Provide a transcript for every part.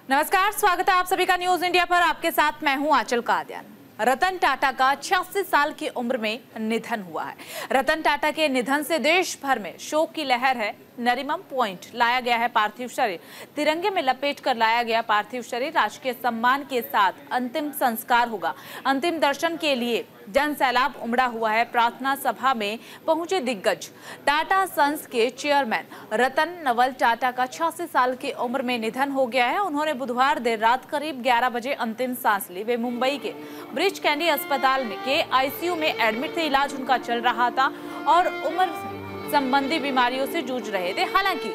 नमस्कार, स्वागत है आप सभी का न्यूज इंडिया पर। आपके साथ मैं हूं आंचल कादियान। रतन टाटा का 86 साल की उम्र में निधन हुआ है। रतन टाटा के निधन से देश भर में शोक की लहर है। नरीमन पॉइंट लाया गया है पार्थिव शरीर, तिरंगे में लपेट कर लाया गया पार्थिव शरीर। राजकीय सम्मान के साथ अंतिम संस्कार होगा। अंतिम दर्शन के लिए जन सैलाब उमड़ा हुआ है। प्रार्थना सभा में पहुंचे दिग्गज। टाटा सन्स के चेयरमैन रतन नवल टाटा का 86 साल की उम्र में निधन हो गया है। उन्होंने बुधवार देर रात करीब 11 बजे अंतिम सांस ली। वे मुंबई के ब्रीच कैंडी अस्पताल में के आईसीयू में एडमिट थे। इलाज उनका चल रहा था और उम्र संबंधी बीमारियों से जूझ रहे थे। हालांकि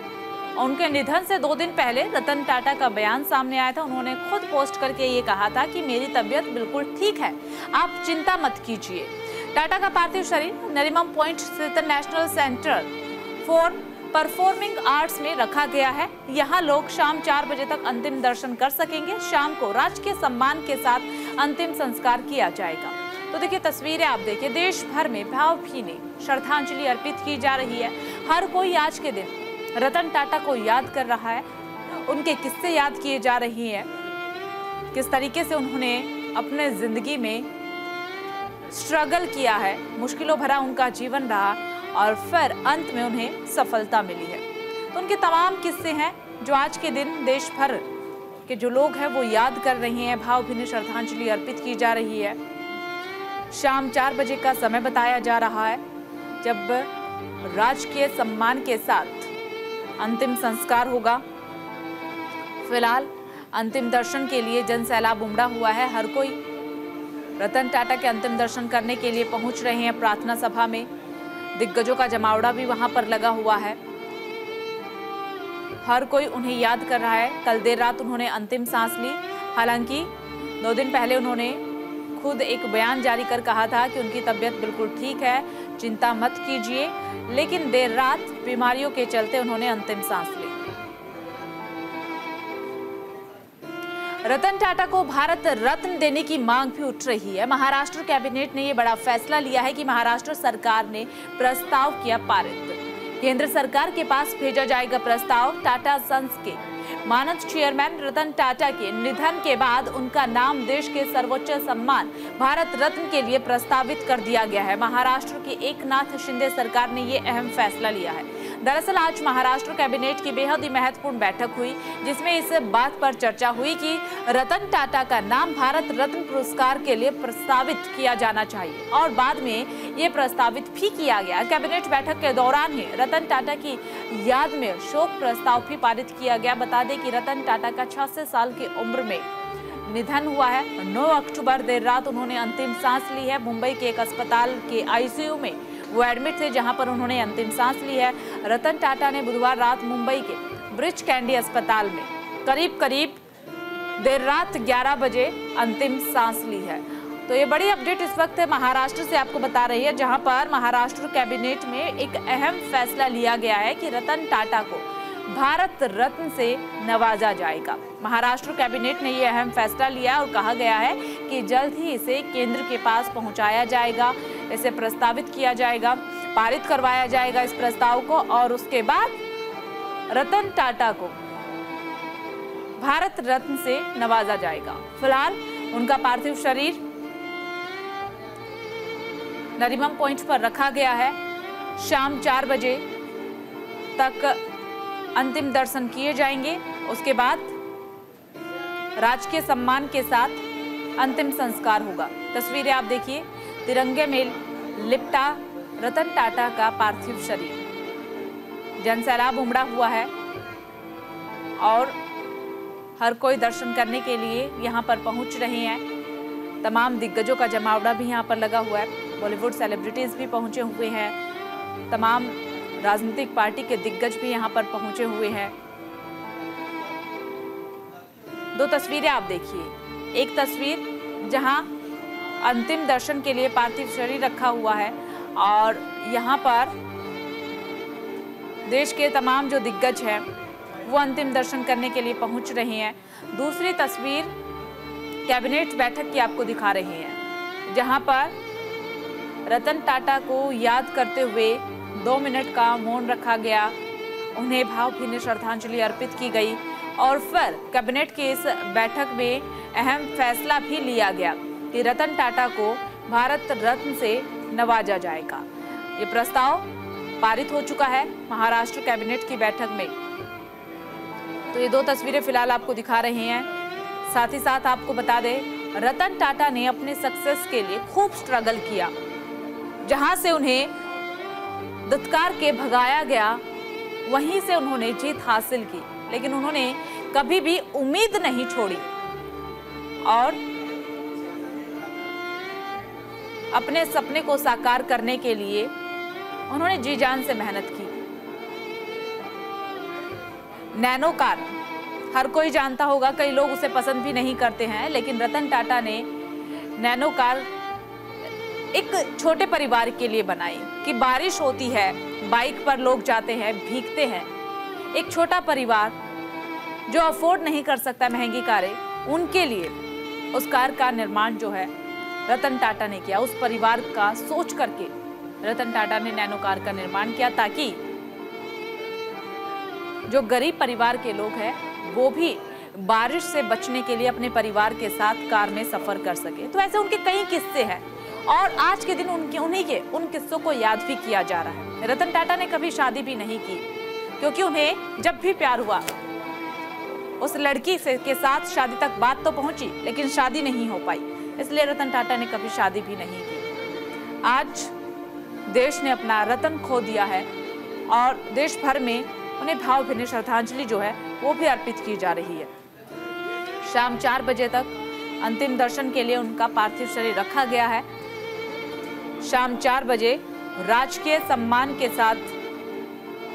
उनके निधन से 2 दिन पहले रतन टाटा का बयान सामने आया था। उन्होंने खुद पोस्ट करके ये कहा था कि मेरी तबीयत बिल्कुल ठीक है, आप चिंता मत कीजिए। टाटा का पार्थिव शरीर नरीमन पॉइंट स्थित national centre for performing arts में रखा गया है। यहाँ लोग शाम 4 बजे तक अंतिम दर्शन कर सकेंगे। शाम को राजकीय सम्मान के साथ अंतिम संस्कार किया जाएगा। तो देखिए तस्वीरें आप देखिए, देश भर में भावभीनी श्रद्धांजलि अर्पित की जा रही है। हर कोई आज के दिन रतन टाटा को याद कर रहा है, उनके किस्से याद किए जा रही हैं, किस तरीके से उन्होंने अपने जिंदगी में स्ट्रगल किया है, मुश्किलों भरा उनका जीवन रहा और फिर अंत में उन्हें सफलता मिली है। तो उनके तमाम किस्से हैं जो आज के दिन देश भर के जो लोग हैं वो याद कर रहे हैं। भावभीनी श्रद्धांजलि अर्पित की जा रही है। शाम 4 बजे का समय बताया जा रहा है जब राजकीय सम्मान के साथ अंतिम संस्कार होगा। फिलहाल अंतिम दर्शन के लिए जन सैलाब उमड़ा हुआ है। हर कोई रतन टाटा के अंतिम दर्शन करने के लिए पहुंच रहे हैं। प्रार्थना सभा में दिग्गजों का जमावड़ा भी वहां पर लगा हुआ है। हर कोई उन्हें याद कर रहा है। कल देर रात उन्होंने अंतिम सांस ली। हालांकि 2 दिन पहले उन्होंने खुद एक बयान जारी कर कहा था कि उनकी तबीयत बिल्कुल ठीक है, चिंता मत कीजिए। लेकिन देर रात बीमारियों के चलते उन्होंने अंतिम सांस ली। रतन टाटा को भारत रत्न देने की मांग भी उठ रही है। महाराष्ट्र कैबिनेट ने यह बड़ा फैसला लिया है कि महाराष्ट्र सरकार ने प्रस्ताव किया पारित। केंद्र सरकार के पास भेजा जाएगा प्रस्ताव। टाटा सन्स के मानद चेयरमैन रतन टाटा के निधन के बाद उनका नाम देश के सर्वोच्च सम्मान भारत रत्न के लिए प्रस्तावित कर दिया गया है। महाराष्ट्र की एकनाथ शिंदे सरकार ने ये अहम फैसला लिया है। दरअसल आज महाराष्ट्र कैबिनेट की बेहद ही महत्वपूर्ण बैठक हुई, जिसमें इस बात पर चर्चा हुई कि रतन टाटा का नाम भारत रत्न पुरस्कार के लिए प्रस्तावित किया जाना चाहिए और बाद में ये प्रस्तावित भी किया गया। कैबिनेट बैठक के दौरान ही रतन टाटा की याद में शोक प्रस्ताव भी पारित किया गया। बता दें कि रतन टाटा का 86 साल की उम्र में निधन हुआ है। 9 अक्टूबर देर रात उन्होंने अंतिम सांस ली है। मुंबई के एक अस्पताल के आईसीयू में वो एडमिट थे, जहां पर उन्होंने अंतिम सांस ली है। रतन टाटा ने बुधवार रात मुंबई के ब्रीच कैंडी अस्पताल में करीब देर रात 11 बजे अंतिम सांस ली है। तो ये बड़ी अपडेट इस वक्त महाराष्ट्र से आपको बता रही है, जहां पर महाराष्ट्र कैबिनेट में एक अहम फैसला लिया गया है कि रतन टाटा को भारत रत्न से नवाजा जाएगा। महाराष्ट्र कैबिनेट ने यह अहम फैसला लिया और कहा गया है कि जल्द ही इसे केंद्र के पास पहुंचाया जाएगा, इसे प्रस्तावित किया जाएगा, पारित करवाया जाएगा इस प्रस्ताव को और उसके बाद रतन टाटा को भारत रत्न से नवाजा जाएगा। फिलहाल उनका पार्थिव शरीर नरीमन पॉइंट पर रखा गया है। शाम 4 बजे तक अंतिम दर्शन किए जाएंगे। उसके बाद राजकीय सम्मान के साथ अंतिम संस्कार होगा। तस्वीरें आप देखिए, तिरंगे में लिपटा रतन टाटा का पार्थिव शरीर। जन सैलाब उमड़ा हुआ है और हर कोई दर्शन करने के लिए यहाँ पर पहुँच रहे हैं। तमाम दिग्गजों का जमावड़ा भी यहाँ पर लगा हुआ है। बॉलीवुड सेलिब्रिटीज भी पहुँचे हुए हैं। तमाम राजनीतिक पार्टी के दिग्गज भी यहाँ पर पहुंचे हुए हैं। 2 तस्वीरें आप देखिए, एक तस्वीर जहां अंतिम दर्शन के लिए पार्थिव शरीर रखा हुआ है और यहाँ पर देश के तमाम जो दिग्गज हैं वो अंतिम दर्शन करने के लिए पहुंच रहे हैं। दूसरी तस्वीर कैबिनेट बैठक की आपको दिखा रहे हैं, जहां पर रतन टाटा को याद करते हुए 2 मिनट का मौन रखा गया। उन्हें भावभीनी श्रद्धांजलि अर्पित की गई और फिर कैबिनेट की इस बैठक में अहम फैसला भी लिया गया कि रतन टाटा को भारत रत्न से नवाजा जाएगा। ये प्रस्ताव पारित हो चुका है महाराष्ट्र कैबिनेट की बैठक में। तो ये 2 तस्वीरें फिलहाल आपको दिखा रहे हैं। साथ ही साथ आपको बता दें, रतन टाटा ने अपने सक्सेस के लिए खूब स्ट्रगल किया। जहां से उन्हें दुत्कार के भगाया गया, वहीं से उन्होंने जीत हासिल की, लेकिन उन्होंने कभी भी उम्मीद नहीं छोड़ी और अपने सपने को साकार करने के लिए उन्होंने जी जान से मेहनत की। नैनो कार हर कोई जानता होगा, कई लोग उसे पसंद भी नहीं करते हैं, लेकिन रतन टाटा ने नैनो कार एक छोटे परिवार के लिए बनाई कि बारिश होती है, बाइक पर लोग जाते हैं, भीगते हैं। एक छोटा परिवार जो अफोर्ड नहीं कर सकता महंगी कारें, उनके लिए उस कार का निर्माण जो है रतन टाटा ने किया। उस परिवार का सोच करके रतन टाटा ने नैनो कार का निर्माण किया, ताकि जो गरीब परिवार के लोग हैं वो भी बारिश से बचने के लिए अपने परिवार के साथ कार में सफर कर सके। तो ऐसे उनके कई किस्से हैं और आज के दिन उन किस्सों को याद भी किया जा रहा है। रतन टाटा ने कभी शादी भी नहीं की, क्योंकि उन्हें जब भी प्यार हुआ उस लड़की के साथ शादी तक बात तो पहुंची, लेकिन शादी नहीं हो पाई, इसलिए रतन टाटा ने कभी शादी भी नहीं की। आज देश ने अपना रतन खो दिया है और देश भर में उन्हें भावभीनी श्रद्धांजलि जो है वो भी अर्पित की जा रही है। शाम 4 बजे तक अंतिम दर्शन के लिए उनका पार्थिव शरीर रखा गया है। शाम 4 बजे राजकीय सम्मान के साथ